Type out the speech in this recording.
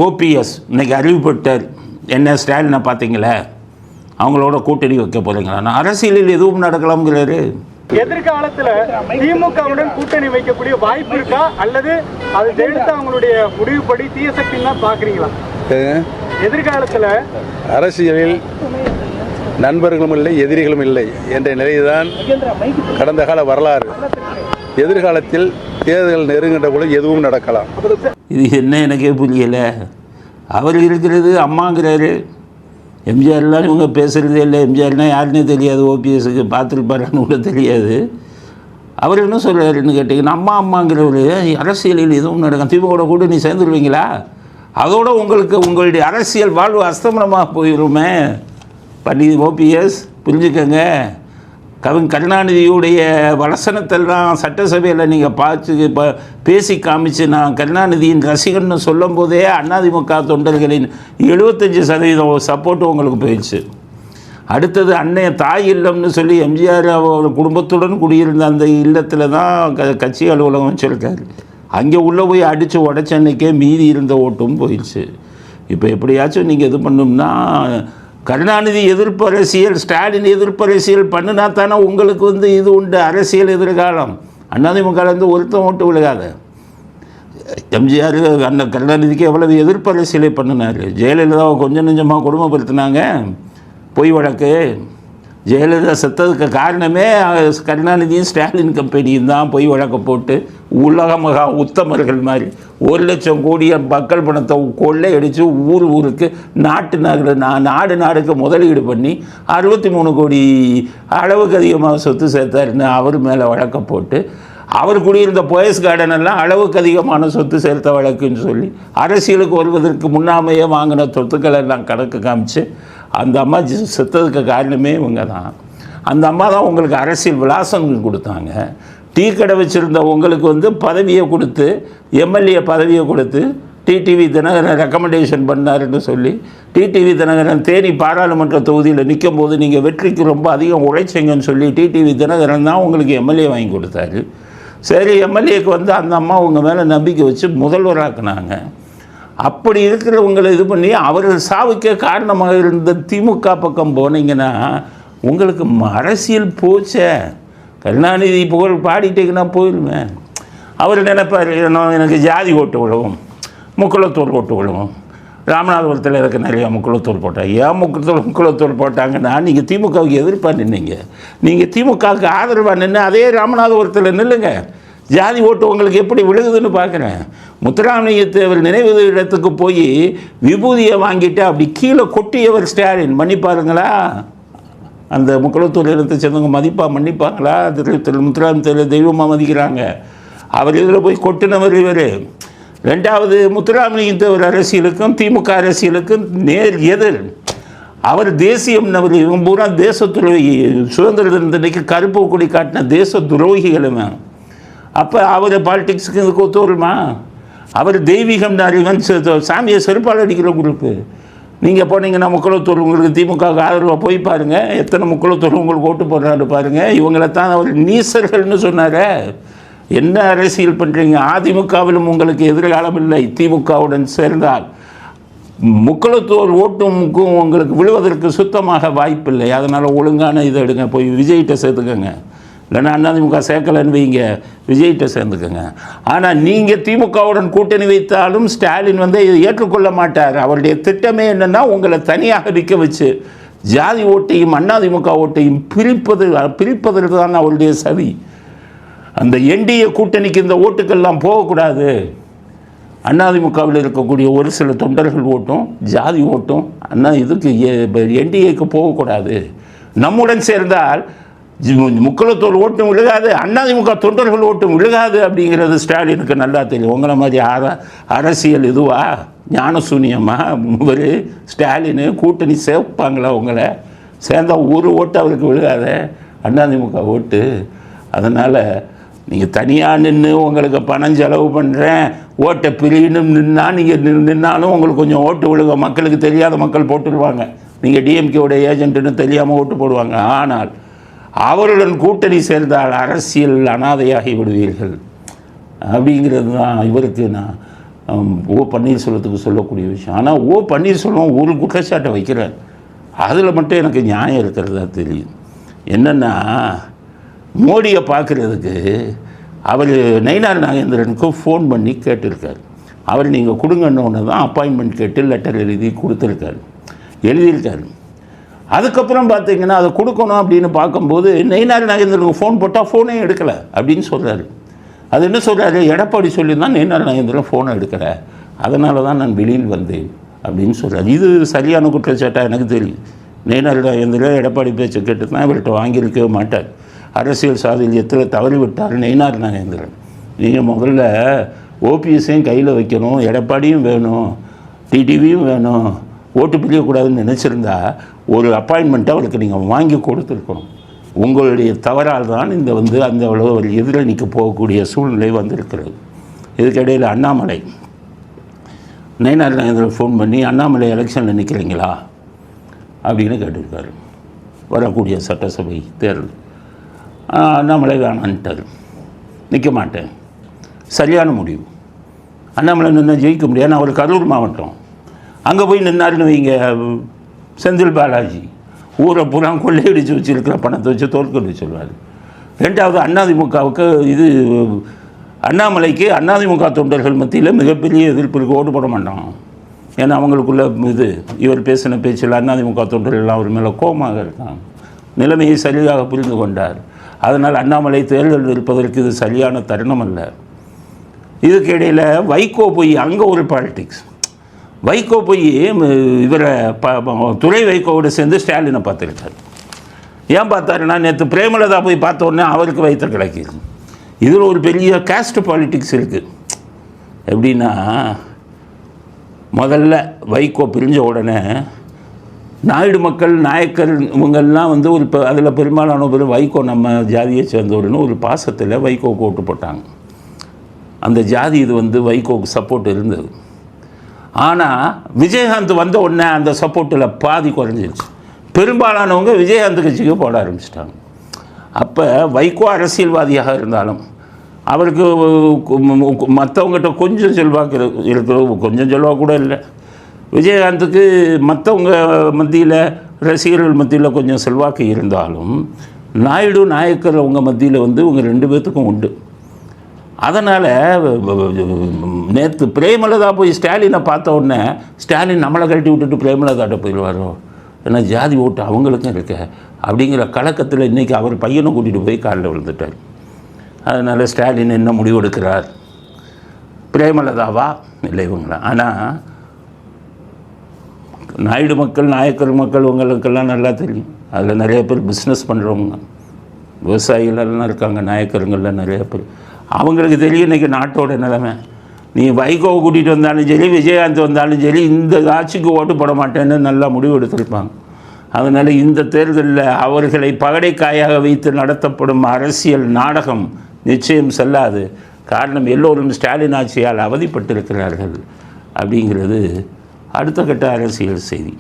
OPS இன்றைக்கி அறிவுப்பட்டார். என்ன ஸ்டாலினை பார்த்தீங்களே, அவங்களோட கூட்டணி வைக்க போகிறீங்களா? அரசியலில் எதுவும் நடக்கலாம்ங்கிறாரு. எதிர்காலத்தில் திமுகவுடன் கூட்டணி வைக்கக்கூடிய வாய்ப்பு இருக்கா, அல்லது அது ஜெயலலிதா அவங்களுடைய முடிவுப்படி தீய சக்தின்னு தான் பார்க்குறீங்களா? எதிர்காலத்தில் அரசியலில் நண்பர்களும் இல்லை எதிரிகளும் இல்லை என்ற நிலைதான் கடந்த கால வரலாறு. எதிர்காலத்தில் தேர்தல் நெருங்கின்ற கூட எதுவும் நடக்கலாம். இது என்ன எனக்கே புரியலை. அவர் இருக்கிறது அம்மாங்கிறாரு. எம்ஜிஆர்லாம் இவங்க பேசுகிறதே இல்லை. எம்ஜிஆர்னால் யாருன்னே தெரியாது, ஓபிஎஸ்க்கு பார்த்துருப்பாருன்னு கூட தெரியாது. அவர் என்ன சொல்கிறாருன்னு கேட்டிங்கன்னா, அம்மாங்கிறவர் அரசியலில் எதுவும் நடக்கும், திமுக கூட நீ சேர்ந்துருவீங்களா? அதோடு உங்களுடைய அரசியல் வாழ்வு அஸ்தமனமாக போயிடுமே. பண்ணி ஓபிஎஸ் புரிஞ்சுக்கங்க. கருணாநிதியுடைய வசனத்தெல்லாம் சட்டசபையில் நீங்கள் பேசி காமிச்சு நான் கருணாநிதியின் ரசிகன்னு சொல்லும் போதே அதிமுக தொண்டர்களின் 75% சப்போர்ட்டு உங்களுக்கு போயிடுச்சு. அடுத்தது அன்னைய தாய் இல்லம்னு சொல்லி எம்ஜிஆர் குடும்பத்துடன் குடியிருந்த அந்த இல்லத்தில் தான் கட்சி அலுவலகம் வச்சுருக்காரு. அங்கே உள்ளே போய் அடித்து உடச்ச அன்னைக்கே மீதி இருந்த ஓட்டும் போயிடுச்சு. இப்போ எப்படியாச்சும் நீங்கள் இது பண்ணோம்னா, கருணாநிதி எதிர்ப்பு அரசியல், ஸ்டாலின் எதிர்ப்பு அரசியல் பண்ணினா தானே உங்களுக்கு இது உண்டு அரசியல் எதிர்காலம். அதிமுகலேருந்து ஒருத்தம் ஓட்டு விழுகாத. எம்ஜிஆர் கருணாநிதிக்கு எவ்வளவு எதிர்ப்பு அரசியலை பண்ணினார். ஜெயலலிதாவை கொஞ்சம் நெஞ்சமாக கொடுமைப்படுத்தினாங்க. பொய் வழக்கு. ஜெயலலிதா செத்ததுக்கு காரணமே கருணாநிதியும் ஸ்டாலின் கம்பெனியும் தான். பொய் வழக்கை போட்டு உலக மகா உத்தமர்கள் மாதிரி 1,00,000 கோடி மக்கள் பணத்தை கொள்ளையடித்து ஊருக்கு நாடுக்கு முதலீடு பண்ணி 63 கோடி அளவுக்கு அதிகமாக சொத்து சேர்த்தாருன்னு அவர் மேலே வழக்கை போட்டு, அவர் குடியிருந்த போயஸ் கார்டன் எல்லாம் அளவுக்கு அதிகமான சொத்து சேர்த்த வழக்குன்னு சொல்லி அரசியலுக்கு வருவதற்கு முன்னாமையே வாங்கின சொத்துக்கள் எல்லாம் கணக்கு காமிச்சு அந்த அம்மா செத்ததுக்கு காரணமே இவங்க தான். அந்த அம்மா தான் உங்களுக்கு அரசியல் விலாசம் கொடுத்தாங்க. டீ கடை வச்சுருந்த உங்களுக்கு பதவியை கொடுத்து, எம்எல்ஏ பதவியை கொடுத்து, டிடிவி தினகரன் ரெக்கமெண்டேஷன் பண்ணாருன்னு சொல்லி, டிடிவி தினகரன் தேனி பாராளுமன்ற தொகுதியில் நிற்கும் போது நீங்கள் வெற்றிக்கு ரொம்ப அதிகம் உழைச்சிங்கன்னு சொல்லி டிடிவி தினகரன் தான் உங்களுக்கு எம்எல்ஏ வாங்கி கொடுத்தாரு. சரி, எம்எல்ஏக்கு அந்த அம்மா உங்கள் மேலே நம்பிக்கை வச்சு முதல்வராக்குனாங்க. அப்படி இருக்கிறவங்களை இது பண்ணி அவர்கள் சாவுக்கே காரணமாக இருந்த திமுக பக்கம் போனீங்கன்னா உங்களுக்கு அரசியல் போச்சே. கருணாநிதி புகழ் பாடிட்டீங்கன்னா போயிடுவேன். அவர் நினைப்பார், எனக்கு ஜாதி ஓட்டு விழுவும், முக்குளத்தூர் ஓட்டு விழுவும். ராமநாதபுரத்தில் இருக்க நிறையா முக்குளத்தூர் போட்டாங்க. ஏன் முக்குளத்தூர் போட்டாங்கன்னா, நீங்கள் திமுகவுக்கு எதிர்ப்பாக நின்னீங்க. நீங்கள் திமுகவுக்கு ஆதரவாக நின்று அதே ராமநாதபுரத்தில் நில்லுங்க. ஜாதி ஓட்டு உங்களுக்கு எப்படி விழுகுதுன்னு பார்க்குறேன். முத்துராமலிங்கத்தேவர் நினைவு இடத்துக்கு போய் விபூதியை வாங்கிட்டு அப்படி கீழே கொட்டியவர் ஸ்டாலின் மன்னிப்பாருங்களா? அந்த முக்குளத்தூர் இடத்தை சேர்ந்தவங்க மன்னிப்பாங்களா? முத்துராமலிங்கத்தேவர் தெய்வமாக மதிக்கிறாங்க. அவர் இதில் போய் கொட்டினவர் இவர். ரெண்டாவது, முத்துராமலிங்கத்தேவர் அரசியலுக்கும் திமுக அரசியலுக்கும் நேர் எதிர். அவர் தேசியம், அவர் இவங்க பூரா தேச துரோகி. சுதந்திர தினத்தன்னைக்கு கருப்பு கொடி காட்டின தேச துரோகிகளுமே. அப்போ அவர் பாலிடிக்ஸுக்கு இதுக்கு ஒத்து வருமா? அவர் தெய்வீகம் இவன் சாமியை செருப்பால் அடிக்கிற குரூப்பு. நீங்கள் போனீங்கன்னா முக்குளத்தூர் உங்களுக்கு திமுக ஆதரவாக போய் பாருங்கள். எத்தனை முக்குளத்தூர் உங்களுக்கு ஓட்டு போடுறாரு பாருங்கள். இவங்களை தான் அவர் நீசர்கள்னு சொன்னார். என்ன அரசியல் பண்ணுறீங்க? அதிமுகவிலும் உங்களுக்கு எதிர்காலம் இல்லை. திமுகவுடன் சேர்ந்தால் முக்குளத்தூர் ஓட்டும் உங்களுக்கு விழுவதற்கு சுத்தமாக வாய்ப்பில்லை. அதனால் ஒழுங்கான இதை எடுங்க, போய் விஜய்கிட்ட சேர்த்துக்கோங்க. இல்லைன்னா அதிமுக சேர்க்கலன்னு வைங்க, விஜய்கிட்ட சேர்ந்துக்கோங்க. ஆனால் நீங்கள் திமுகவுடன் கூட்டணி வைத்தாலும் ஸ்டாலின் இதை ஏற்றுக்கொள்ள மாட்டார். அவருடைய திட்டமே என்னென்னா, உங்களை தனியாக நிற்க வச்சு ஜாதி ஓட்டையும் அதிமுக ஓட்டையும் பிரிப்பதற்கு தான் அவருடைய சதி. அந்த என்டிஏ கூட்டணிக்கு இந்த ஓட்டுக்கள்லாம் போகக்கூடாது. அதிமுகவில் இருக்கக்கூடிய ஒரு சில தொண்டர்கள் ஓட்டும் ஜாதி ஓட்டும் இதுக்கு என்டிஏக்கு போகக்கூடாது. நம்முடன் சேர்ந்தால் முக்குளத்தூர் ஓட்டும் விழுகாது, அதிமுக தொண்டர்கள் ஓட்டும் விழுகாது அப்படிங்கிறது ஸ்டாலினுக்கு நல்லா தெரியும். உங்களை மாதிரி அரசியல் இதுவா, ஞானசூன்யமா? இவர் ஸ்டாலினு கூட்டணி சேர்ப்பாங்களா? உங்களை சேர்ந்தால் ஒரு ஓட்டு அவருக்கு விழுகாத, அதிமுக ஓட்டு. அதனால் நீங்கள் தனியாக நின்று உங்களுக்கு பணம் செலவு பண்ணுறேன், ஓட்டை பிரின்னு நின்னாலும் உங்களுக்கு கொஞ்சம் ஓட்டு விழுக. மக்களுக்கு தெரியாத மக்கள் போட்டுருவாங்க. நீங்கள் டிஎம்கேவுடைய ஏஜென்ட்டுன்னு தெரியாமல் ஓட்டு போடுவாங்க. ஆனால் அவருடன் கூட்டணி சேர்ந்தால் அரசியல் அனாதையாகி விடுவீர்கள் அப்படிங்கிறது தான் இவருக்கு. நான் ஓ பன்னீர்செல்வத்துக்கு சொல்லக்கூடிய விஷயம். ஆனால் ஓ பன்னீர்செல்வம் ஒரு குற்றச்சாட்டை வைக்கிறார், அதில் மட்டும் எனக்கு நியாயம் இருக்கிறதா தெரியும். என்னென்னா, மோடியை பார்க்குறதுக்கு அவர் நயினார் நாகேந்திரனுக்கு ஃபோன் பண்ணி கேட்டிருக்கார். அவர் நீங்கள் கொடுங்கன்னு தான் அப்பாயின்மெண்ட் கேட்டு லெட்டர் எழுதி எழுதியிருக்காரு. அதுக்கப்புறம் பார்த்தீங்கன்னா அதை கொடுக்கணும் அப்படின்னு பார்க்கும்போது நயினார் நாகேந்திரனுக்கு ஃபோன் போட்டால் ஃபோனே எடுக்கலை அப்படின்னு சொல்கிறாரு. அது என்ன சொல்கிறாரு, எடப்பாடி சொல்லி தான் நயினார் நாகேந்திரன் ஃபோனை எடுக்கலை, அதனால தான் நான் வெளியில் வந்தேன் அப்படின்னு சொல்கிறார். இது சரியான குற்றச்சாட்டாக எனக்கு தெரியும். நயினார் நாகேந்திரன் எடப்பாடி பேச்சை கேட்டு தான் இவர்கிட்ட வாங்கியிருக்கவே மாட்டார். அரசியல் சாதுரியத்தில் தவறி விட்டார் நயினார் நாகேந்திரன். நீங்கள் முதல்ல ஓபிஎஸ்ஸையும் கையில் வைக்கணும், எடப்பாடியும் வேணும், டிடிவியும் வேணும், ஓட்டு பிரியக்கூடாதுன்னு நினச்சிருந்தா ஒரு அப்பாயின்மெண்ட்டை அவருக்கு நீங்கள் வாங்கி கொடுத்துருக்கணும். உங்களுடைய தவறால் தான் இந்த அந்த அவ்வளோ ஒரு எதிரணிக்கு போகக்கூடிய சூழ்நிலை வந்திருக்கிறது. இதுக்கிடையில் அண்ணாமலை நயினார் நாகேந்திரன் ஃபோன் பண்ணி அண்ணாமலை எலெக்ஷனில் நிற்கிறீங்களா அப்படின்னு கேட்டிருக்காரு. வரக்கூடிய சட்டசபை தேர்தல் அண்ணாமலை வேணான்ட்டார், நிற்க மாட்டேன். சரியான முடிவு. அண்ணாமலை நின்று ஜெயிக்க முடியாது. நான் அவர் கரூர் மாவட்டம், அங்கே போய் நின்னாருன்னு வைங்க, செந்தில் பாலாஜி ஊரை பூரா கொள்ளையடிச்சு வச்சுருக்கிற பணத்தை வச்சு தோற்கடி சொல்வார். ரெண்டாவது அதிமுகவுக்கு இது அண்ணாமலைக்கு அதிமுக தொண்டர்கள் மத்தியில் மிகப்பெரிய எதிர்ப்பு ஓட்டு போட மாட்டான். ஏன்னா அவங்களுக்குள்ள இது இவர் பேசின பேச்சில் அதிமுக தொண்டர்கள்லாம் அவர் மேலே கோபமாக இருக்காங்க. நிலைமையை சரியாக புரிந்து கொண்டார். அதனால் அண்ணாமலை தேர்தல் இருப்பதற்கு இது சரியான தருணம் அல்ல. இதுக்கு இடையில் வைகோ போய் அங்கே ஒரு பாலிடிக்ஸ், வைகோ போய் இவரை துறை வைகோவோட சேர்ந்து ஸ்டாலினை பார்த்துருக்காரு. ஏன் பார்த்தாருன்னா, நேற்று பிரேமலதா போய் பார்த்த உடனே அவருக்கு வைத்த கிடைக்கிது. இதில் ஒரு பெரிய காஸ்ட் பாலிட்டிக்ஸ் இருக்குது. எப்படின்னா, முதல்ல வைகோ பிரிஞ்ச உடனே நாயுடு மக்கள் நாயக்கர் இவங்கெல்லாம் ஒரு அதில் பெரும்பாலான பேர் வைகோ நம்ம ஜாதியை சேர்ந்தவருன்னு ஒரு பாசத்தில் வைகோவுக்கு ஓட்டு போட்டாங்க. அந்த ஜாதி இது வைகோவுக்கு சப்போர்ட் இருந்தது. ஆனால் விஜயகாந்த் வந்த உடனே அந்த சப்போர்ட்டில் பாதி குறைஞ்சிருச்சு. பெரும்பாலானவங்க விஜயகாந்த் கட்சிக்கு போட ஆரம்பிச்சிட்டாங்க. அப்போ வைகோ அரசியல்வாதியாக இருந்தாலும் அவருக்கு மற்றவங்ககிட்ட கொஞ்சம் செல்வாக்கு இருக்கிற, கொஞ்சம் செல்வாக்கு கூட இல்லை. விஜயகாந்துக்கு மற்றவங்க மத்தியில், ரசிகர்கள் மத்தியில் கொஞ்சம் செல்வாக்கு இருந்தாலும் நாயுடு நாயக்கர் அவங்க மத்தியில் இவங்க ரெண்டு பேர்த்துக்கும் உண்டு. அதனால் நேற்று பிரேமலதா போய் ஸ்டாலினை பார்த்த உடனே ஸ்டாலின் நம்மளை கழட்டி விட்டுட்டு பிரேமலதாட்ட போயிடுவாரோ, ஏன்னா ஜாதி ஓட்டு அவங்களுக்கும் இருக்க அப்படிங்கிற கலக்கத்தில் இன்றைக்கி அவர் பையனை கூட்டிகிட்டு போய் காலில் விழுந்துட்டார். அதனால் ஸ்டாலின் என்ன முடிவு எடுக்கிறார், பிரேமலதாவா இல்லை இவங்களா? ஆனால் நாயுடு மக்கள் நாயக்கர் மக்கள் உங்களுக்கெல்லாம் நல்லா தெரியும். அதில் நிறைய பேர் பிஸ்னஸ் பண்ணுறவங்க, விவசாயிகளெல்லாம் இருக்காங்க, நாயக்கருங்களில் நிறைய பேர். அவங்களுக்கு தெரியும் இன்றைக்கி நாட்டோட நிலைமை. நீ வைகோவை கூட்டிகிட்டு வந்தாலும் சரி, விஜயகாந்த் வந்தாலும் சரி, இந்த ஆட்சிக்கு ஓட்டு போட மாட்டேன்னு நல்லா முடிவு எடுத்திருப்பாங்க. அதனால் இந்த தேர்தலில் அவர்களை பகடைக்காயாக வைத்து நடத்தப்படும் அரசியல் நாடகம் நிச்சயம் செல்லாது. காரணம், எல்லோரும் ஸ்டாலின் ஆட்சியால் அவதிப்பட்டிருக்கிறார்கள் அப்படிங்கிறது அடுத்த கட்ட அரசியல் செய்தி.